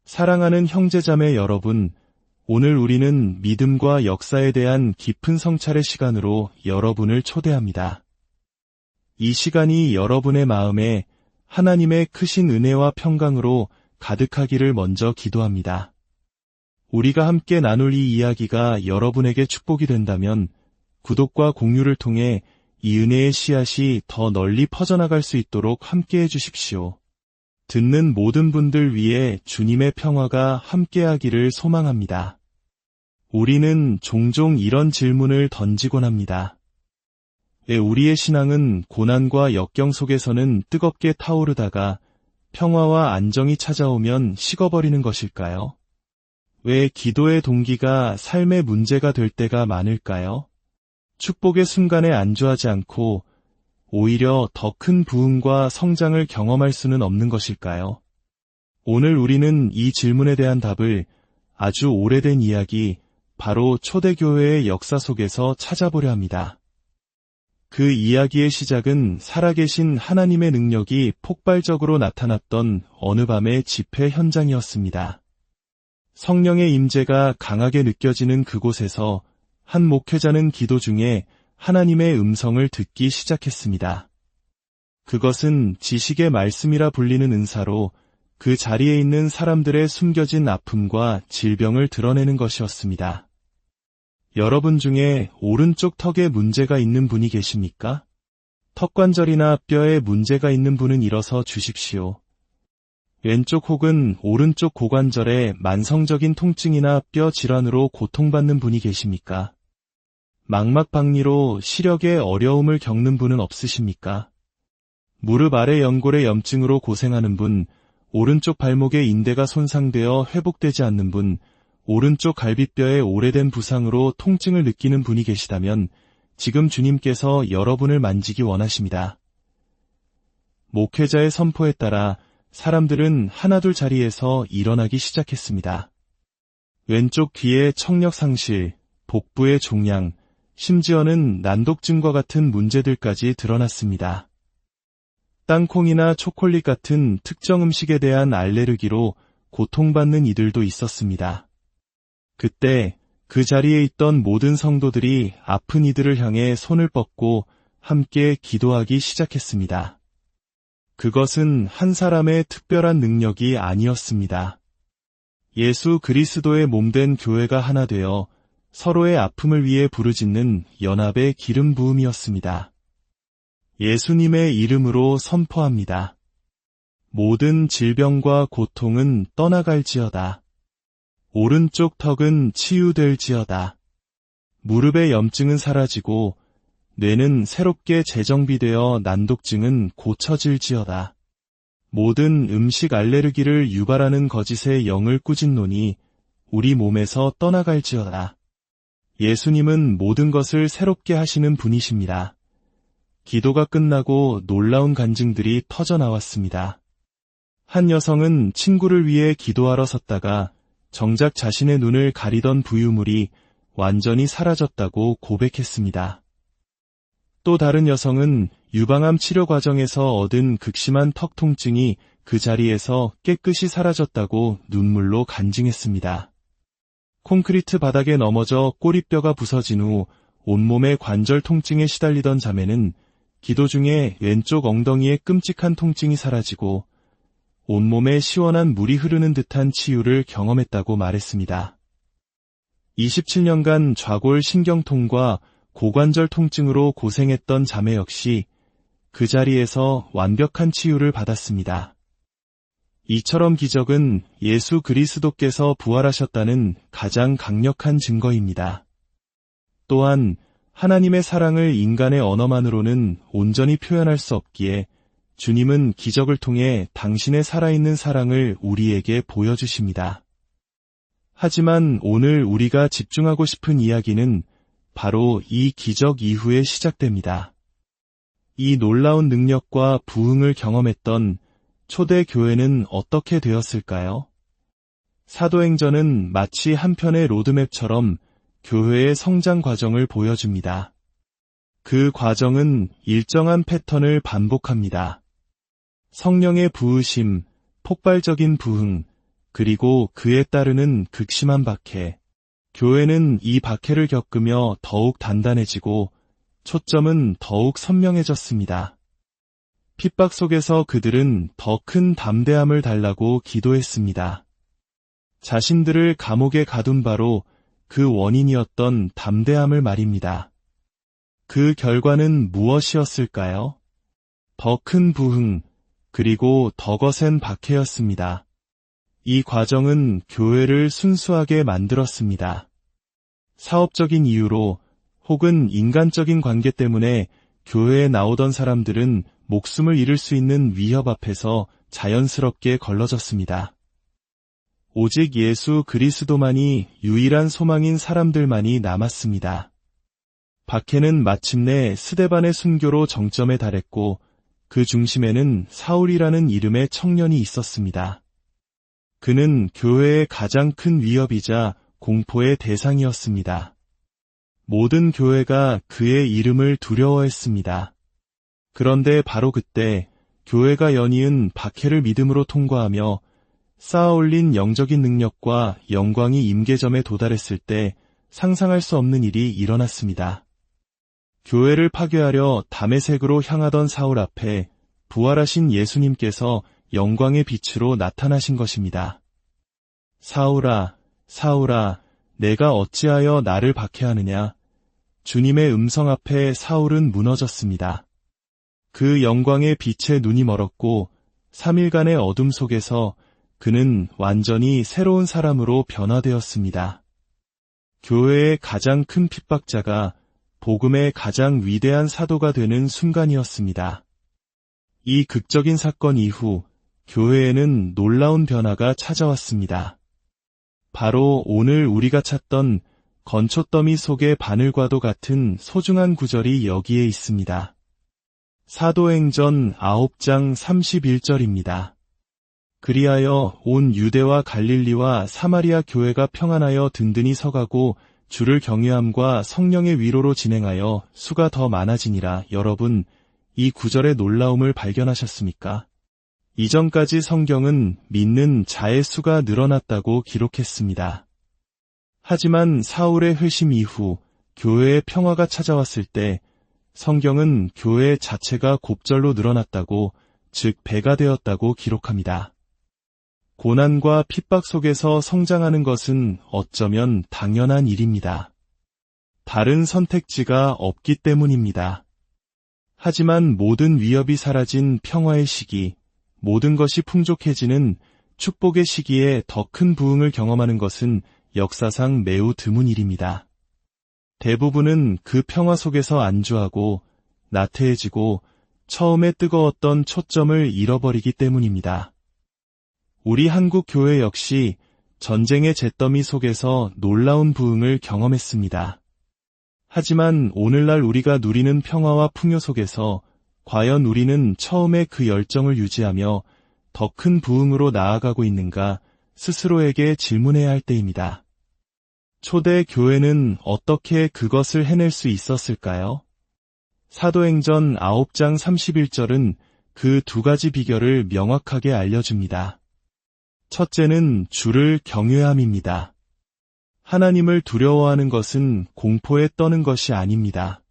사랑하는 형제자매 여러분, 오늘 우리는 믿음과 역사에 대한 깊은 성찰의 시간으로 여러분을 초대합니다. 이 시간이 여러분의 마음에 하나님의 크신 은혜와 평강으로 가득하기를 먼저 기도합니다. 우리가 함께 나눌 이 이야기가 여러분에게 축복이 된다면 구독과 공유를 통해 이 은혜의 씨앗이 더 널리 퍼져나갈 수 있도록 함께 해주십시오. 듣는 모든 분들 위해 주님의 평화가 함께하기를 소망합니다. 우리는 종종 이런 질문을 던지곤 합니다. 왜 우리의 신앙은 고난과 역경 속에서는 뜨겁게 타오르다가 평화와 안정이 찾아오면 식어버리는 것일까요? 왜 기도의 동기가 삶의 문제가 될 때가 많을까요? 축복의 순간에 안주하지 않고 오히려 더 큰 부흥과 성장을 경험할 수는 없는 것일까요? 오늘 우리는 이 질문에 대한 답을 아주 오래된 이야기, 바로 초대교회의 역사 속에서 찾아보려 합니다. 그 이야기의 시작은 살아계신 하나님의 능력이 폭발적으로 나타났던 어느 밤의 집회 현장이었습니다. 성령의 임재가 강하게 느껴지는 그곳에서 한 목회자는 기도 중에 하나님의 음성을 듣기 시작했습니다. 그것은 지식의 말씀이라 불리는 은사로 그 자리에 있는 사람들의 숨겨진 아픔과 질병을 드러내는 것이었습니다. 여러분 중에 오른쪽 턱에 문제가 있는 분이 계십니까? 턱관절이나 뼈에 문제가 있는 분은 일어서 주십시오. 왼쪽 혹은 오른쪽 고관절에 만성적인 통증이나 뼈 질환으로 고통받는 분이 계십니까? 망막박리로 시력에 어려움을 겪는 분은 없으십니까? 무릎 아래 연골의 염증으로 고생하는 분, 오른쪽 발목의 인대가 손상되어 회복되지 않는 분, 오른쪽 갈비뼈에 오래된 부상으로 통증을 느끼는 분이 계시다면 지금 주님께서 여러분을 만지기 원하십니다. 목회자의 선포에 따라 사람들은 하나둘 자리에서 일어나기 시작했습니다. 왼쪽 귀의 청력 상실, 복부의 종양, 심지어는 난독증과 같은 문제들까지 드러났습니다. 땅콩이나 초콜릿 같은 특정 음식에 대한 알레르기로 고통받는 이들도 있었습니다. 그때 그 자리에 있던 모든 성도들이 아픈 이들을 향해 손을 뻗고 함께 기도하기 시작했습니다. 그것은 한 사람의 특별한 능력이 아니었습니다. 예수 그리스도의 몸된 교회가 하나 되어 서로의 아픔을 위해 부르짖는 연합의 기름 부음이었습니다. 예수님의 이름으로 선포합니다. 모든 질병과 고통은 떠나갈지어다. 오른쪽 턱은 치유될지어다. 무릎의 염증은 사라지고 뇌는 새롭게 재정비되어 난독증은 고쳐질지어다. 모든 음식 알레르기를 유발하는 거짓의 영을 꾸짖노니 우리 몸에서 떠나갈지어다. 예수님은 모든 것을 새롭게 하시는 분이십니다. 기도가 끝나고 놀라운 간증들이 터져나왔습니다. 한 여성은 친구를 위해 기도하러 섰다가 정작 자신의 눈을 가리던 부유물이 완전히 사라졌다고 고백했습니다. 또 다른 여성은 유방암 치료 과정에서 얻은 극심한 턱 통증이 그 자리에서 깨끗이 사라졌다고 눈물로 간증했습니다. 콘크리트 바닥에 넘어져 꼬리뼈가 부서진 후 온몸의 관절 통증에 시달리던 자매는 기도 중에 왼쪽 엉덩이의 끔찍한 통증이 사라지고 온몸에 시원한 물이 흐르는 듯한 치유를 경험했다고 말했습니다. 27년간 좌골 신경통과 고관절 통증으로 고생했던 자매 역시 그 자리에서 완벽한 치유를 받았습니다. 이처럼 기적은 예수 그리스도께서 부활하셨다는 가장 강력한 증거입니다. 또한 하나님의 사랑을 인간의 언어만으로는 온전히 표현할 수 없기에 주님은 기적을 통해 당신의 살아있는 사랑을 우리에게 보여주십니다. 하지만 오늘 우리가 집중하고 싶은 이야기는 바로 이 기적 이후에 시작됩니다. 이 놀라운 능력과 부흥을 경험했던 초대교회는 어떻게 되었을까요? 사도행전은 마치 한편의 로드맵처럼 교회의 성장 과정을 보여줍니다. 그 과정은 일정한 패턴을 반복합니다. 성령의 부으심, 폭발적인 부흥, 그리고 그에 따르는 극심한 박해. 교회는 이 박해를 겪으며 더욱 단단해지고 초점은 더욱 선명해졌습니다. 핍박 속에서 그들은 더 큰 담대함을 달라고 기도했습니다. 자신들을 감옥에 가둔 바로 그 원인이었던 담대함을 말입니다. 그 결과는 무엇이었을까요? 더 큰 부흥, 그리고 더 거센 박해였습니다. 이 과정은 교회를 순수하게 만들었습니다. 사업적인 이유로 혹은 인간적인 관계 때문에 교회에 나오던 사람들은 목숨을 잃을 수 있는 위협 앞에서 자연스럽게 걸러졌습니다. 오직 예수 그리스도만이 유일한 소망인 사람들만이 남았습니다. 박해는 마침내 스데반의 순교로 정점에 달했고 그 중심에는 사울이라는 이름의 청년이 있었습니다. 그는 교회의 가장 큰 위협이자 공포의 대상이었습니다. 모든 교회가 그의 이름을 두려워했습니다. 그런데 바로 그때 교회가 연이은 박해를 믿음으로 통과하며 쌓아올린 영적인 능력과 영광이 임계점에 도달했을 때 상상할 수 없는 일이 일어났습니다. 교회를 파괴하려 다메섹으로 향하던 사울 앞에 부활하신 예수님께서 영광의 빛으로 나타나신 것입니다. 사울아, 사울아, 내가 어찌하여 나를 박해하느냐? 주님의 음성 앞에 사울은 무너졌습니다. 그 영광의 빛에 눈이 멀었고 3일간의 어둠 속에서 그는 완전히 새로운 사람으로 변화되었습니다. 교회의 가장 큰 핍박자가 복음의 가장 위대한 사도가 되는 순간이었습니다. 이 극적인 사건 이후 교회에는 놀라운 변화가 찾아왔습니다. 바로 오늘 우리가 찾던 건초더미 속의 바늘과도 같은 소중한 구절이 여기에 있습니다. 사도행전 9장 31절입니다. 그리하여 온 유대와 갈릴리와 사마리아 교회가 평안하여 든든히 서가고 주를 경외함과 성령의 위로로 진행하여 수가 더 많아지니라. 여러분, 이 구절의 놀라움을 발견하셨습니까? 이전까지 성경은 믿는 자의 수가 늘어났다고 기록했습니다. 하지만 사울의 회심 이후 교회의 평화가 찾아왔을 때 성경은 교회 자체가 곱절로 늘어났다고, 즉 배가 되었다고 기록합니다. 고난과 핍박 속에서 성장하는 것은 어쩌면 당연한 일입니다. 다른 선택지가 없기 때문입니다. 하지만 모든 위협이 사라진 평화의 시기, 모든 것이 풍족해지는 축복의 시기에 더 큰 부흥을 경험하는 것은 역사상 매우 드문 일입니다. 대부분은 그 평화 속에서 안주하고 나태해지고 처음에 뜨거웠던 초점을 잃어버리기 때문입니다. 우리 한국 교회 역시 전쟁의 잿더미 속에서 놀라운 부흥을 경험했습니다. 하지만 오늘날 우리가 누리는 평화와 풍요 속에서 과연 우리는 처음에 그 열정을 유지하며 더 큰 부흥으로 나아가고 있는가 스스로에게 질문해야 할 때입니다. 초대 교회는 어떻게 그것을 해낼 수 있었을까요? 사도행전 9장 31절은 그 두 가지 비결을 명확하게 알려줍니다. 첫째는 주를 경외함입니다. 하나님을 두려워하는 것은 공포에 떠는 것이 아닙니다.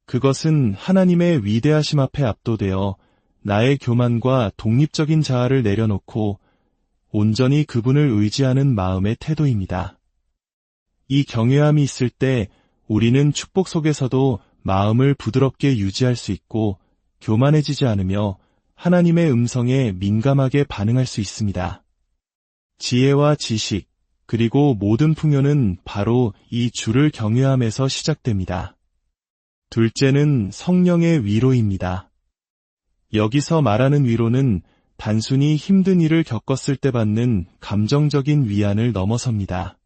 그것은 하나님의 위대하심 앞에 압도되어 나의 교만과 독립적인 자아를 내려놓고 온전히 그분을 의지하는 마음의 태도입니다. 이 경외함이 있을 때 우리는 축복 속에서도 마음을 부드럽게 유지할 수 있고 교만해지지 않으며 하나님의 음성에 민감하게 반응할 수 있습니다. 지혜와 지식, 그리고 모든 풍요는 바로 이 주를 경외함에서 시작됩니다. 둘째는 성령의 위로입니다. 여기서 말하는 위로는 단순히 힘든 일을 겪었을 때 받는 감정적인 위안을 넘어섭니다.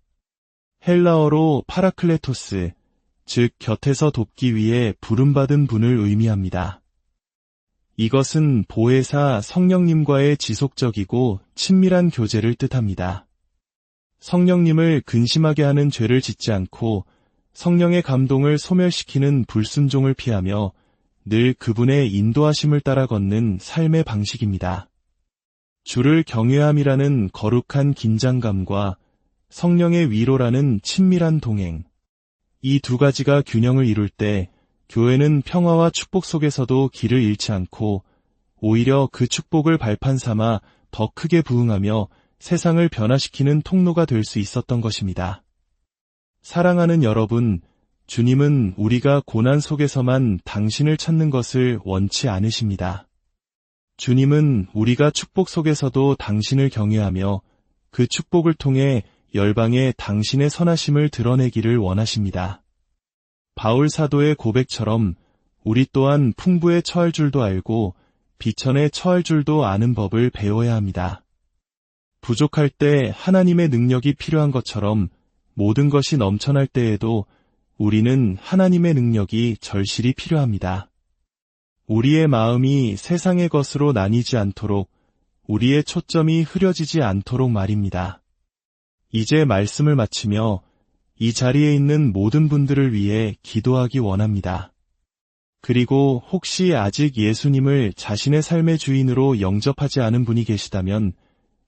헬라어로 파라클레토스, 즉 곁에서 돕기 위해 부름받은 분을 의미합니다. 이것은 보혜사 성령님과의 지속적이고 친밀한 교제를 뜻합니다. 성령님을 근심하게 하는 죄를 짓지 않고 성령의 감동을 소멸시키는 불순종을 피하며 늘 그분의 인도하심을 따라 걷는 삶의 방식입니다. 주를 경외함이라는 거룩한 긴장감과 성령의 위로라는 친밀한 동행. 이 두 가지가 균형을 이룰 때 교회는 평화와 축복 속에서도 길을 잃지 않고 오히려 그 축복을 발판 삼아 더 크게 부흥하며 세상을 변화시키는 통로가 될 수 있었던 것입니다. 사랑하는 여러분, 주님은 우리가 고난 속에서만 당신을 찾는 것을 원치 않으십니다. 주님은 우리가 축복 속에서도 당신을 경외하며 그 축복을 통해 열방에 당신의 선하심을 드러내기를 원하십니다. 바울 사도의 고백처럼 우리 또한 풍부에 처할 줄도 알고 비천에 처할 줄도 아는 법을 배워야 합니다. 부족할 때 하나님의 능력이 필요한 것처럼 모든 것이 넘쳐날 때에도 우리는 하나님의 능력이 절실히 필요합니다. 우리의 마음이 세상의 것으로 나뉘지 않도록, 우리의 초점이 흐려지지 않도록 말입니다. 이제 말씀을 마치며 이 자리에 있는 모든 분들을 위해 기도하기 원합니다. 그리고 혹시 아직 예수님을 자신의 삶의 주인으로 영접하지 않은 분이 계시다면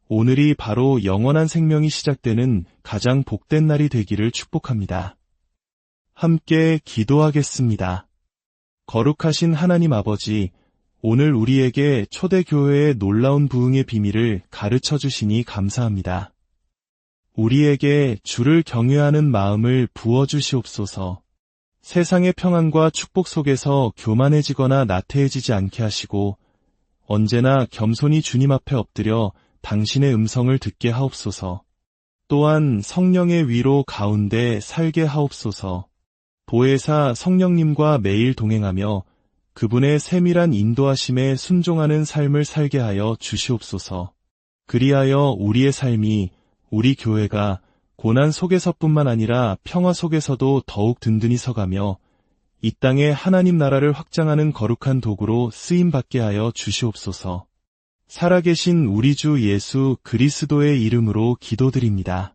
오늘이 바로 영원한 생명이 시작되는 가장 복된 날이 되기를 축복합니다. 함께 기도하겠습니다. 거룩하신 하나님 아버지, 오늘 우리에게 초대교회의 놀라운 부흥의 비밀을 가르쳐 주시니 감사합니다. 우리에게 주를 경외하는 마음을 부어주시옵소서. 세상의 평안과 축복 속에서 교만해지거나 나태해지지 않게 하시고 언제나 겸손히 주님 앞에 엎드려 당신의 음성을 듣게 하옵소서. 또한 성령의 위로 가운데 살게 하옵소서. 보혜사 성령님과 매일 동행하며 그분의 세밀한 인도하심에 순종하는 삶을 살게 하여 주시옵소서. 그리하여 우리의 삶이, 우리 교회가 고난 속에서뿐만 아니라 평화 속에서도 더욱 든든히 서가며 이 땅에 하나님 나라를 확장하는 거룩한 도구로 쓰임받게 하여 주시옵소서. 살아계신 우리 주 예수 그리스도의 이름으로 기도드립니다.